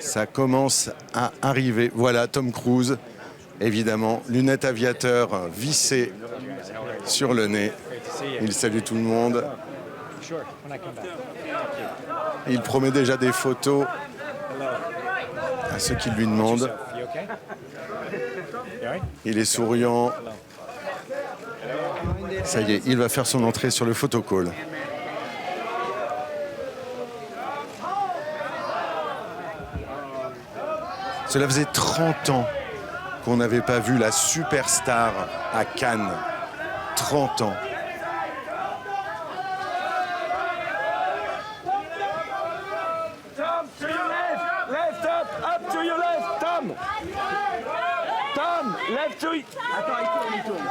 Ça commence à arriver. Voilà Tom Cruise, évidemment, lunettes aviateur vissées sur le nez. Il salue tout le monde. Il promet déjà des photos à ceux qui lui demandent. Il est souriant. Ça y est, il va faire son entrée sur le photocall. Cela faisait 30 ans qu'on n'avait pas vu la superstar à Cannes. 30 ans. Tom, to your left! Left up to your left, Tom! Tom, left to... Attends, il tourne.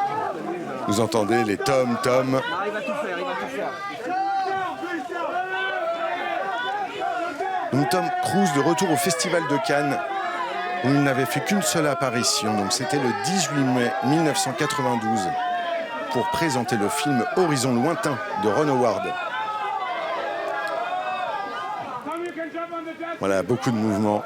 Vous entendez les Tom. Non, il va tout faire, Donc Tom Cruise de retour au Festival de Cannes, où il n'avait fait qu'une seule apparition. Donc c'était le 18 mai 1992 pour présenter le film Horizon lointain de Ron Howard. Voilà, beaucoup de mouvements.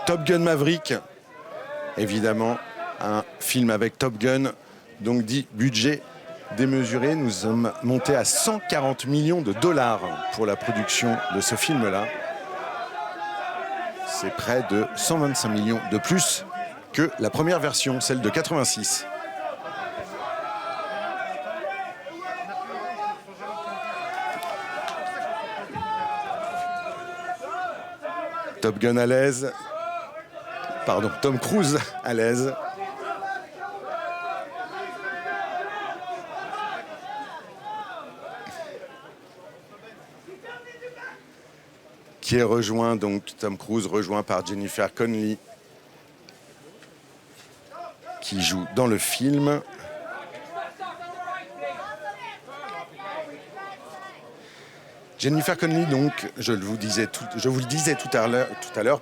Top Gun Maverick, évidemment, un film avec Top Gun, donc dit budget démesuré. Nous sommes montés à 140 millions de dollars pour la production de ce film-là. C'est près de 125 millions de plus que la première version, celle de 86. Top Gun à l'aise. Pardon, Tom Cruise à l'aise. Qui est rejoint, donc Tom Cruise rejoint par Jennifer Connelly, qui joue dans le film. Jennifer Connelly, donc, je vous le disais tout à l'heure,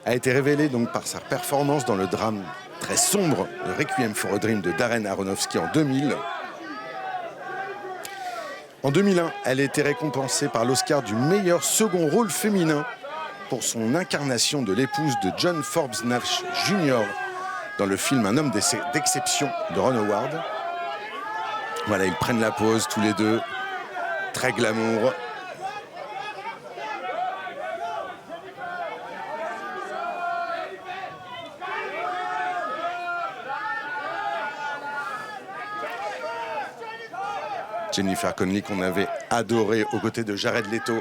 a été révélée donc par sa performance dans le drame très sombre de Requiem for a Dream de Darren Aronofsky en 2000. En 2001, elle a été récompensée par l'Oscar du meilleur second rôle féminin pour son incarnation de l'épouse de John Forbes Nash Jr. dans le film Un homme d'exception de Ron Howard. Voilà, ils prennent la pause tous les deux, très glamour. Jennifer Connelly qu'on avait adorée aux côtés de Jared Leto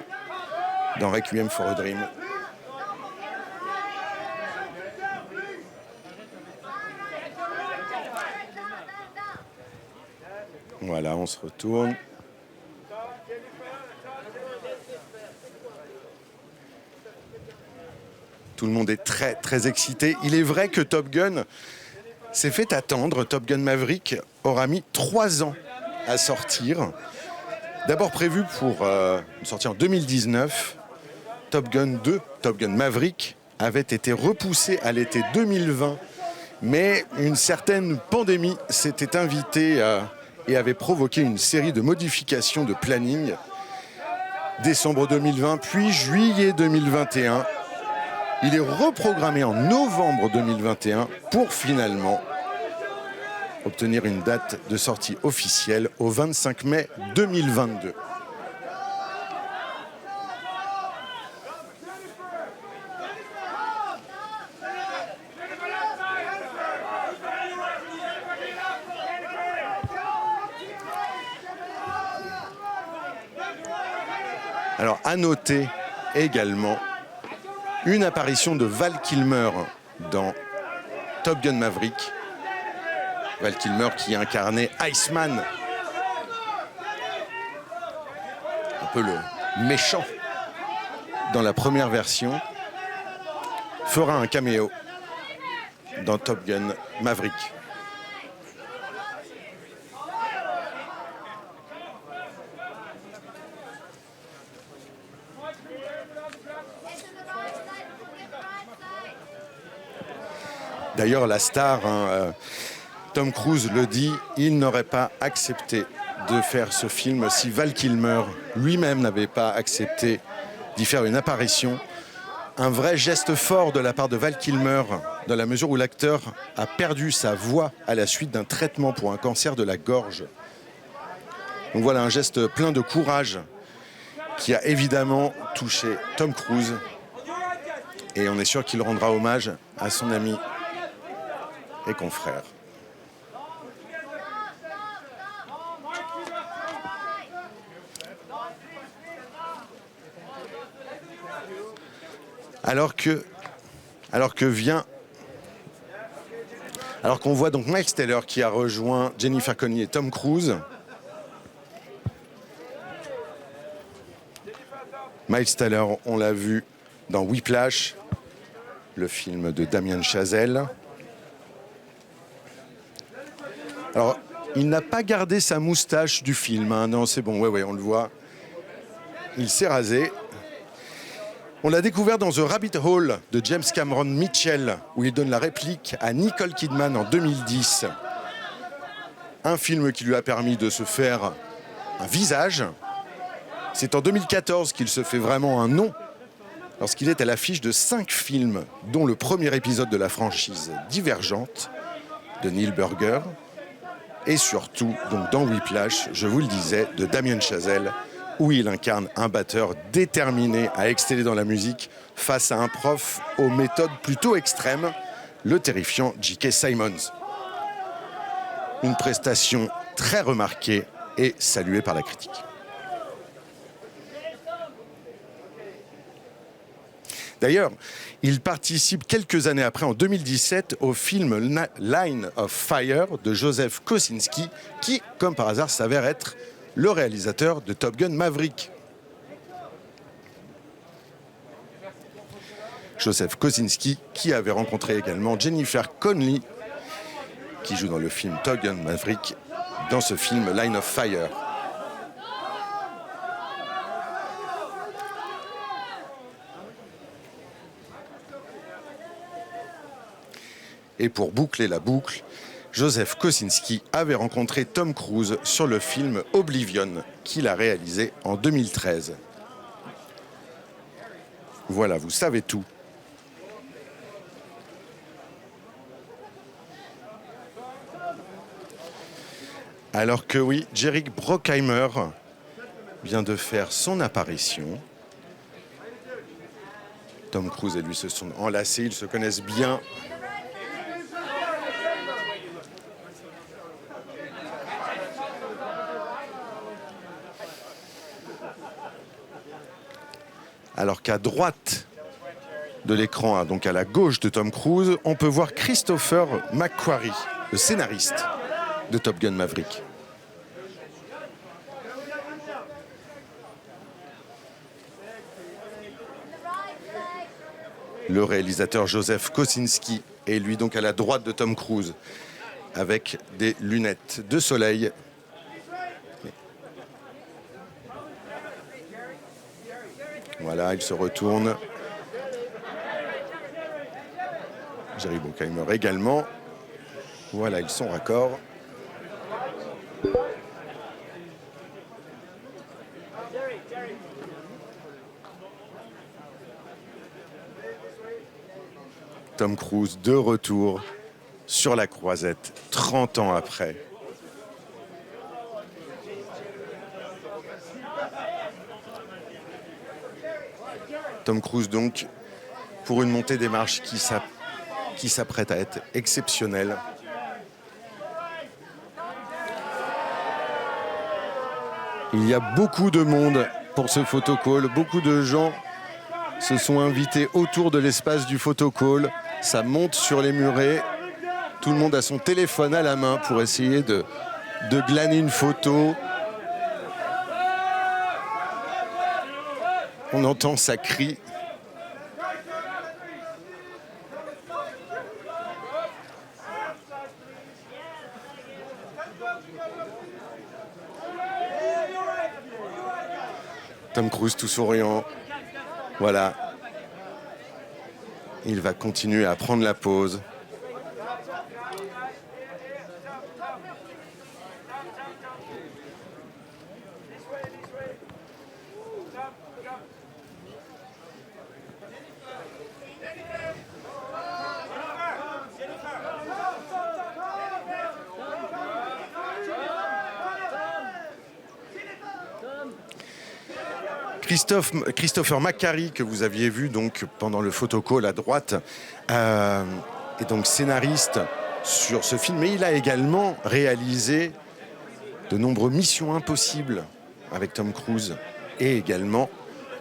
dans Requiem for a Dream. Voilà, on se retourne. Tout le monde est très très excité. Il est vrai que Top Gun s'est fait attendre. Top Gun Maverick aura mis 3 ans à sortir. D'abord prévu pour sortir en 2019, Top Gun 2, Top Gun Maverick, avait été repoussé à l'été 2020, mais une certaine pandémie s'était invitée et avait provoqué une série de modifications de planning. Décembre 2020, puis juillet 2021. Il est reprogrammé en novembre 2021 pour finalement obtenir une date de sortie officielle au 25 mai 2022. Alors, à noter également une apparition de Val Kilmer dans Top Gun Maverick. Val Kilmer qui incarnait Iceman, un peu le méchant dans la première version, fera un caméo dans Top Gun Maverick. D'ailleurs, la star, Tom Cruise le dit, il n'aurait pas accepté de faire ce film si Val Kilmer lui-même n'avait pas accepté d'y faire une apparition. Un vrai geste fort de la part de Val Kilmer, dans la mesure où l'acteur a perdu sa voix à la suite d'un traitement pour un cancer de la gorge. Donc voilà un geste plein de courage qui a évidemment touché Tom Cruise. Et on est sûr qu'il rendra hommage à son ami et confrère. Alors qu'on voit donc Miles Teller qui a rejoint Jennifer Connelly et Tom Cruise. Miles Teller, on l'a vu dans Whiplash, le film de Damien Chazelle. Alors, il n'a pas gardé sa moustache du film, hein. Non, c'est bon, ouais, on le voit. Il s'est rasé. On l'a découvert dans The Rabbit Hole de James Cameron Mitchell, où il donne la réplique à Nicole Kidman en 2010. Un film qui lui a permis de se faire un visage. C'est en 2014 qu'il se fait vraiment un nom, lorsqu'il est à l'affiche de 5 films, dont le premier épisode de la franchise Divergente de Neil Burger, et surtout, donc dans Whiplash, je vous le disais, de Damien Chazelle, où il incarne un batteur déterminé à exceller dans la musique face à un prof aux méthodes plutôt extrêmes, le terrifiant J.K. Simmons. Une prestation très remarquée et saluée par la critique. D'ailleurs, il participe quelques années après, en 2017, au film Line of Fire de Joseph Kosinski, qui, comme par hasard, s'avère être le réalisateur de Top Gun Maverick. Joseph Kosinski, qui avait rencontré également Jennifer Connelly, qui joue dans le film Top Gun Maverick, dans ce film Line of Fire. Et pour boucler la boucle, Joseph Kosinski avait rencontré Tom Cruise sur le film Oblivion, qu'il a réalisé en 2013. Voilà, vous savez tout. Alors que oui, Jerry Bruckheimer vient de faire son apparition. Tom Cruise et lui se sont enlacés, ils se connaissent bien. Alors qu'à droite de l'écran, donc à la gauche de Tom Cruise, on peut voir Christopher McQuarrie, le scénariste de Top Gun Maverick. Le réalisateur Joseph Kosinski est lui donc à la droite de Tom Cruise, avec des lunettes de soleil. Voilà, il se retourne. Jerry Bruckheimer également. Voilà, ils sont raccords. Tom Cruise de retour sur la croisette 30 ans après. Tom Cruise donc pour une montée des marches qui s'apprête à être exceptionnelle. Il y a beaucoup de monde pour ce photocall, beaucoup de gens se sont invités autour de l'espace du photocall. Ça monte sur les murets, tout le monde a son téléphone à la main pour essayer de glaner une photo. On entend ça crie. Tom Cruise tout souriant. Voilà. Il va continuer à prendre la pose. Christopher McQuarrie, que vous aviez vu donc pendant le photocall à droite, est donc scénariste sur ce film, mais il a également réalisé de nombreuses Missions Impossibles avec Tom Cruise et également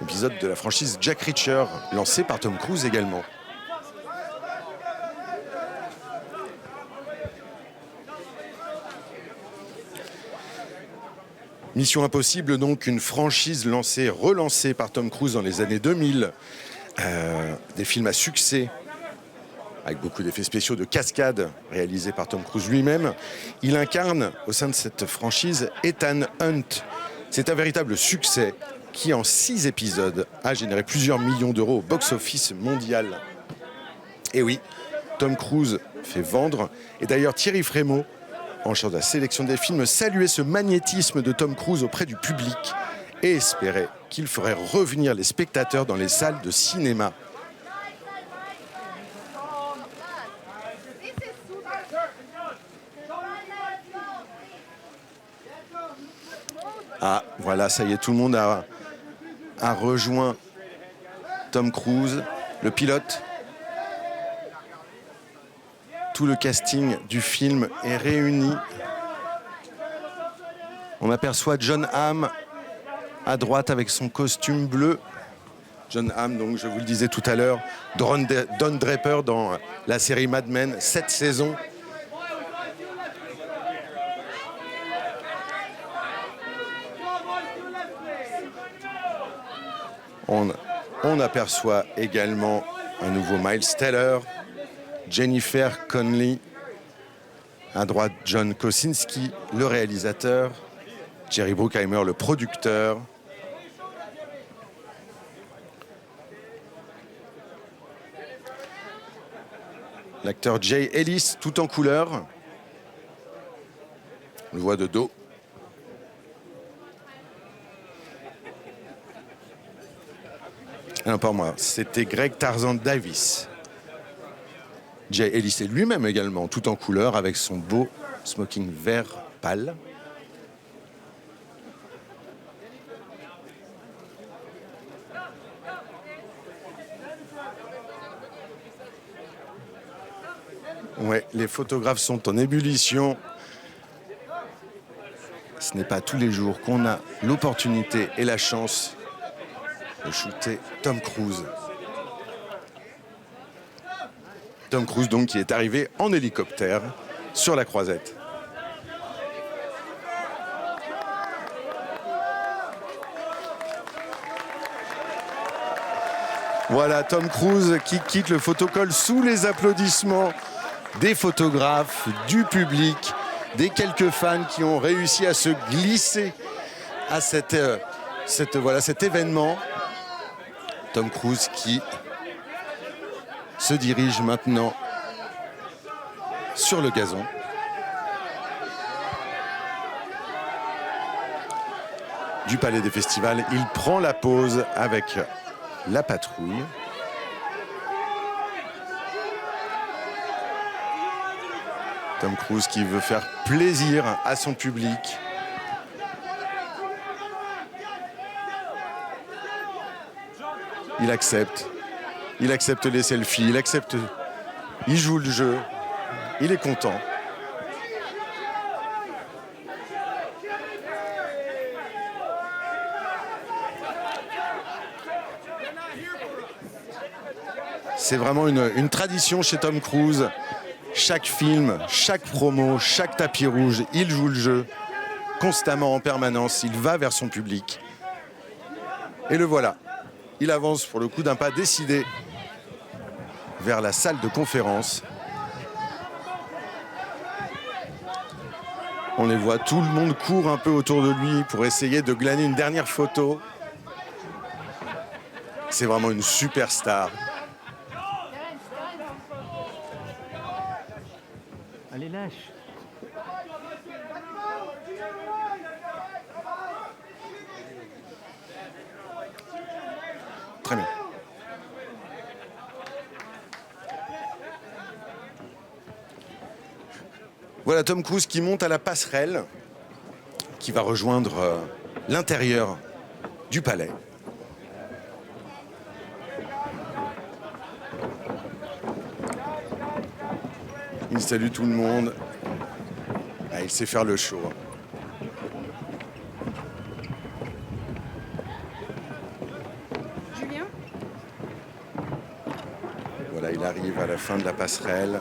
l'épisode de la franchise Jack Reacher, lancé par Tom Cruise également. Mission Impossible, donc une franchise relancée par Tom Cruise dans les années 2000. Des films à succès, avec beaucoup d'effets spéciaux de cascade réalisés par Tom Cruise lui-même. Il incarne, au sein de cette franchise, Ethan Hunt. C'est un véritable succès qui, en 6 épisodes, a généré plusieurs millions d'euros au box-office mondial. Et oui, Tom Cruise fait vendre. Et d'ailleurs, Thierry Frémaux, en charge de la sélection des films, saluait ce magnétisme de Tom Cruise auprès du public et espérait qu'il ferait revenir les spectateurs dans les salles de cinéma. Ah, voilà, ça y est, tout le monde a rejoint Tom Cruise, le pilote. Tout le casting du film est réuni. On aperçoit Jon Hamm à droite avec son costume bleu. Jon Hamm, donc je vous le disais tout à l'heure, Don Draper dans la série Mad Men, 7 saisons. On aperçoit également un nouveau Miles Teller, Jennifer Connelly, à droite John Krasinski, le réalisateur, Jerry Bruckheimer, le producteur. L'acteur Jay Ellis, tout en couleur. On le voit de dos. Non, pas moi, c'était Greg Tarzan Davis. Jay Ellis est lui-même également, tout en couleur, avec son beau smoking vert pâle. Ouais, les photographes sont en ébullition. Ce n'est pas tous les jours qu'on a l'opportunité et la chance de shooter Tom Cruise. Tom Cruise, donc, qui est arrivé en hélicoptère sur la croisette. Voilà, Tom Cruise qui quitte le photocall sous les applaudissements des photographes, du public, des quelques fans qui ont réussi à se glisser à cet événement. Tom Cruise qui se dirige maintenant sur le gazon. Du Palais des Festivals, il prend la pause avec la patrouille. Tom Cruise qui veut faire plaisir à son public. Il accepte les selfies, il joue le jeu, il est content. C'est vraiment une tradition chez Tom Cruise. Chaque film, chaque promo, chaque tapis rouge, il joue le jeu constamment, en permanence. Il va vers son public. Et le voilà. Il avance pour le coup d'un pas décidé vers la salle de conférence. On les voit, tout le monde court un peu autour de lui pour essayer de glaner une dernière photo. C'est vraiment une superstar. Allez, lâche. très bien. Voilà Tom Cruise qui monte à la passerelle, qui va rejoindre l'intérieur du palais. Il salue tout le monde. Ah, il sait faire le show. Julien ? Voilà, il arrive à la fin de la passerelle.